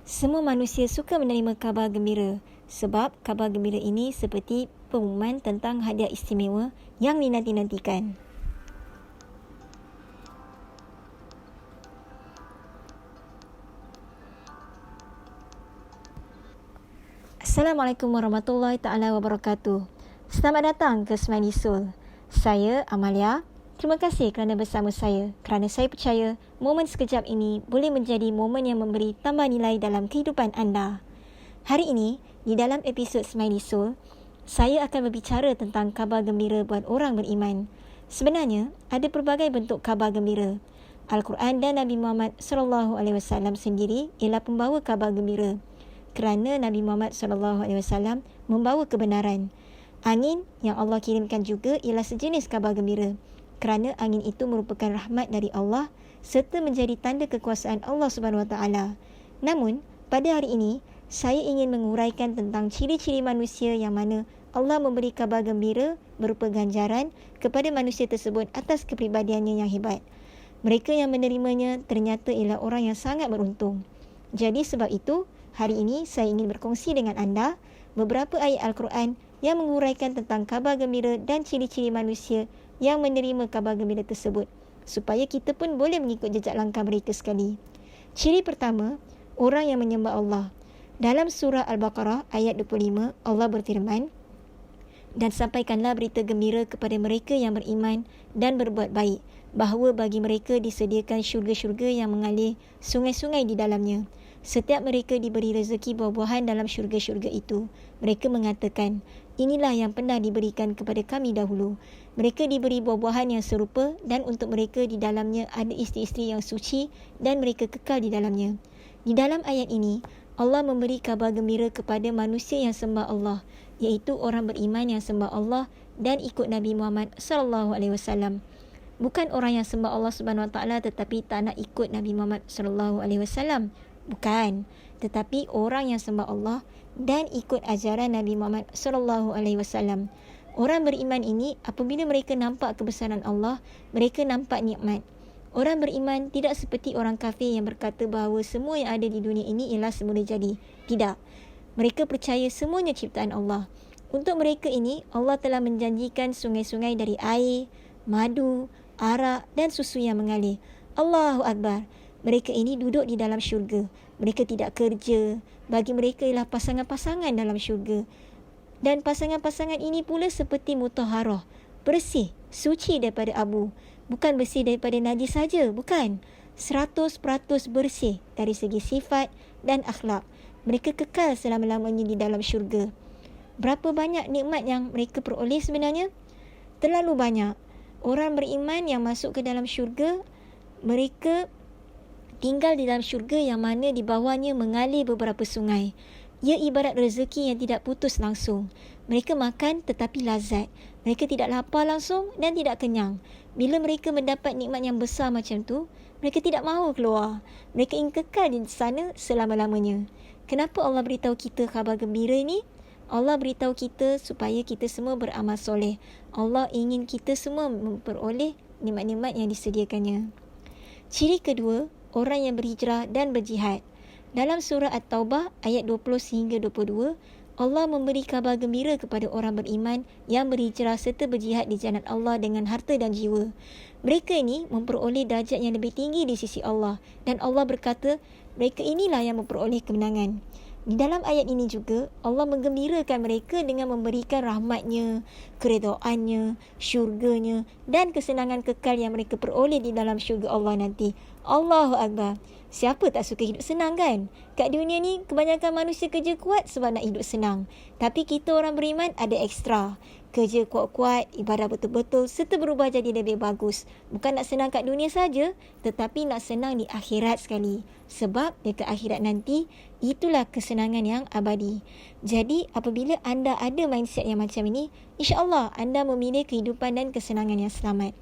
Semua manusia suka menerima khabar gembira sebab khabar gembira ini seperti pengumuman tentang hadiah istimewa yang dinanti-nantikan. Assalamualaikum warahmatullahi taala wabarakatuh. Selamat datang ke Smiley Soul. Saya Amalia. Terima kasih kerana bersama saya, kerana saya percaya momen sekejap ini boleh menjadi momen yang memberi tambah nilai dalam kehidupan anda. Hari ini, di dalam episod Smiley Soul, saya akan berbicara tentang khabar gembira buat orang beriman. Sebenarnya, ada pelbagai bentuk khabar gembira. Al-Quran dan Nabi Muhammad SAW sendiri ialah pembawa khabar gembira. Kerana Nabi Muhammad SAW membawa kebenaran. Angin yang Allah kirimkan juga ialah sejenis khabar gembira. Kerana angin itu merupakan rahmat dari Allah serta menjadi tanda kekuasaan Allah SWT. Namun, pada hari ini, saya ingin menguraikan tentang ciri-ciri manusia yang mana Allah memberi khabar gembira berupa ganjaran kepada manusia tersebut atas kepribadiannya yang hebat. Mereka yang menerimanya ternyata ialah orang yang sangat beruntung. Jadi sebab itu, hari ini saya ingin berkongsi dengan anda beberapa ayat Al-Quran yang menguraikan tentang khabar gembira dan ciri-ciri manusia yang menerima khabar gembira tersebut, supaya kita pun boleh mengikut jejak langkah mereka sekali. Ciri pertama, orang yang menyembah Allah. Dalam surah Al-Baqarah ayat 25, Allah berfirman, "Dan sampaikanlah berita gembira kepada mereka yang beriman dan berbuat baik, bahawa bagi mereka disediakan syurga-syurga yang mengalir sungai-sungai di dalamnya. Setiap mereka diberi rezeki buah-buahan dalam syurga-syurga itu. Mereka mengatakan, inilah yang pernah diberikan kepada kami dahulu. Mereka diberi buah-buahan yang serupa dan untuk mereka di dalamnya ada isteri-isteri yang suci dan mereka kekal di dalamnya." Di dalam ayat ini, Allah memberi khabar gembira kepada manusia yang sembah Allah, iaitu orang beriman yang sembah Allah dan ikut Nabi Muhammad SAW. Bukan orang yang sembah Allah SWT tetapi tak nak ikut Nabi Muhammad SAW. Bukan, tetapi orang yang sembah Allah dan ikut ajaran Nabi Muhammad SAW. Orang beriman ini, apabila mereka nampak kebesaran Allah, mereka nampak nikmat. Orang beriman tidak seperti orang kafir yang berkata bahawa semua yang ada di dunia ini ialah semula jadi. Tidak. Mereka percaya semuanya ciptaan Allah. Untuk mereka ini, Allah telah menjanjikan sungai-sungai dari air, madu, arak dan susu yang mengalir. Allahu Akbar. Mereka ini duduk di dalam syurga. Mereka tidak kerja. Bagi mereka ialah pasangan-pasangan dalam syurga. Dan pasangan-pasangan ini pula seperti mutahharah, bersih, suci daripada abu. Bukan bersih daripada najis saja, bukan. 100% bersih dari segi sifat dan akhlak. Mereka kekal selama-lamanya di dalam syurga. Berapa banyak nikmat yang mereka peroleh sebenarnya? Terlalu banyak. Orang beriman yang masuk ke dalam syurga, mereka tinggal di dalam syurga yang mana di bawahnya mengalir beberapa sungai. Ia ibarat rezeki yang tidak putus langsung. Mereka makan tetapi lazat. Mereka tidak lapar langsung dan tidak kenyang. Bila mereka mendapat nikmat yang besar macam tu, mereka tidak mahu keluar. Mereka ingin kekal di sana selama-lamanya. Kenapa Allah beritahu kita khabar gembira ini? Allah beritahu kita supaya kita semua beramal soleh. Allah ingin kita semua memperoleh nikmat-nikmat yang disediakannya. Ciri kedua, orang yang berhijrah dan berjihad. Dalam surah At-Taubah ayat 20 hingga 22, Allah memberi khabar gembira kepada orang beriman yang berhijrah serta berjihad di jalan Allah dengan harta dan jiwa. Mereka ini memperoleh darjat yang lebih tinggi di sisi Allah dan Allah berkata, mereka inilah yang memperoleh kemenangan. Di dalam ayat ini juga, Allah menggembirakan mereka dengan memberikan rahmatnya, keredaannya, syurganya dan kesenangan kekal yang mereka peroleh di dalam syurga Allah nanti. Allahu Akbar. Siapa tak suka hidup senang kan? Kat dunia ni, kebanyakan manusia kerja kuat sebab nak hidup senang. Tapi kita orang beriman ada ekstra. Kerja kuat-kuat, ibadah betul-betul serta berubah jadi lebih bagus. Bukan nak senang kat dunia saja, tetapi nak senang di akhirat sekali. Sebab dekat akhirat nanti, itulah kesenangan yang abadi. Jadi, apabila anda ada mindset yang macam ini, insya-Allah anda memilih kehidupan dan kesenangan yang selamat.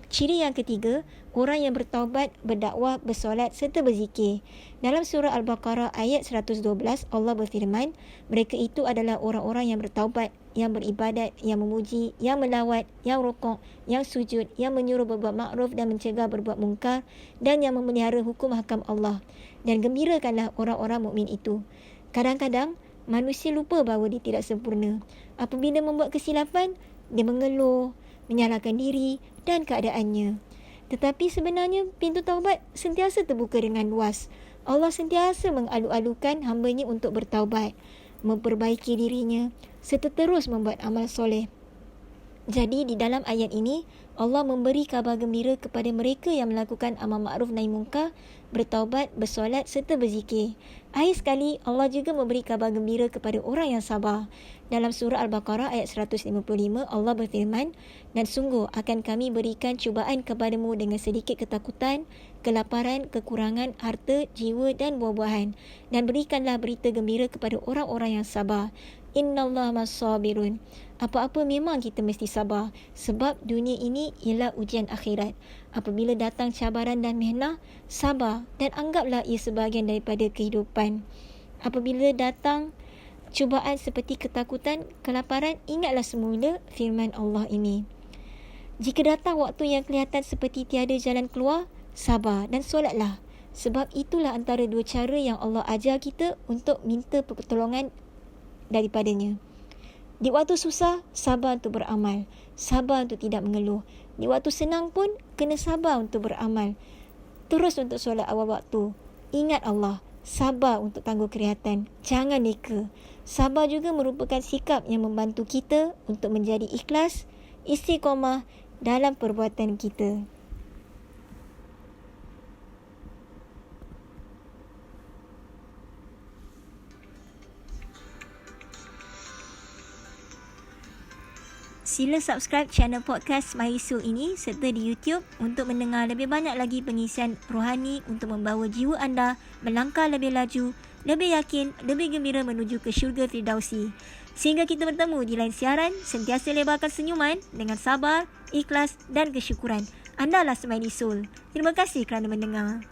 Ciri yang ketiga, orang yang bertaubat, berdakwah, bersolat serta berzikir. Dalam surah Al-Baqarah ayat 112, Allah berfirman, mereka itu adalah orang-orang yang bertaubat, yang beribadat, yang memuji, yang melawat, yang rukuk, yang sujud, yang menyuruh berbuat makruf dan mencegah berbuat mungkar, dan yang memelihara hukum hakam Allah. Dan gembirakanlah orang-orang mukmin itu. Kadang-kadang manusia lupa bahawa dia tidak sempurna. Apabila membuat kesilapan, dia mengeluh, menyalahkan diri dan keadaannya. Tetapi sebenarnya pintu taubat sentiasa terbuka dengan luas. Allah sentiasa mengalu-alukan hamba-Nya untuk bertaubat, memperbaiki dirinya serta terus membuat amal soleh. Jadi di dalam ayat ini, Allah memberi kabar gembira kepada mereka yang melakukan amal ma'ruf nahi munkar, bertaubat, bersolat serta berzikir. Akhir sekali, Allah juga memberi kabar gembira kepada orang yang sabar. Dalam surah Al-Baqarah ayat 155, Allah berfirman, dan sungguh akan kami berikan cubaan kepadamu dengan sedikit ketakutan, kelaparan, kekurangan, harta, jiwa dan buah-buahan. Dan berikanlah berita gembira kepada orang-orang yang sabar. Innallaha mas-sabirun. Apa-apa memang kita mesti sabar, sebab dunia ini ialah ujian akhirat. Apabila datang cabaran dan mihnah, sabar dan anggaplah ia sebahagian daripada kehidupan. Apabila datang cubaan seperti ketakutan, kelaparan, ingatlah semula firman Allah ini. Jika datang waktu yang kelihatan seperti tiada jalan keluar, sabar dan solatlah. Sebab itulah antara dua cara yang Allah ajar kita untuk minta pertolongan daripadanya. Di waktu susah, sabar untuk beramal. Sabar untuk tidak mengeluh. Di waktu senang pun, kena sabar untuk beramal. Terus untuk solat awal waktu. Ingat Allah. Sabar untuk tangguh kerihatan. Jangan neka. Sabar juga merupakan sikap yang membantu kita untuk menjadi ikhlas, istiqamah dalam perbuatan kita. Sila subscribe channel podcast Mahisul ini serta di YouTube untuk mendengar lebih banyak lagi pengisian rohani untuk membawa jiwa anda melangkah lebih laju, lebih yakin, lebih gembira menuju ke syurga Firdausi. Sehingga kita bertemu di lain siaran, sentiasa lebarkan senyuman dengan sabar, ikhlas dan kesyukuran. Anda lah Smiley Soul. Terima kasih kerana mendengar.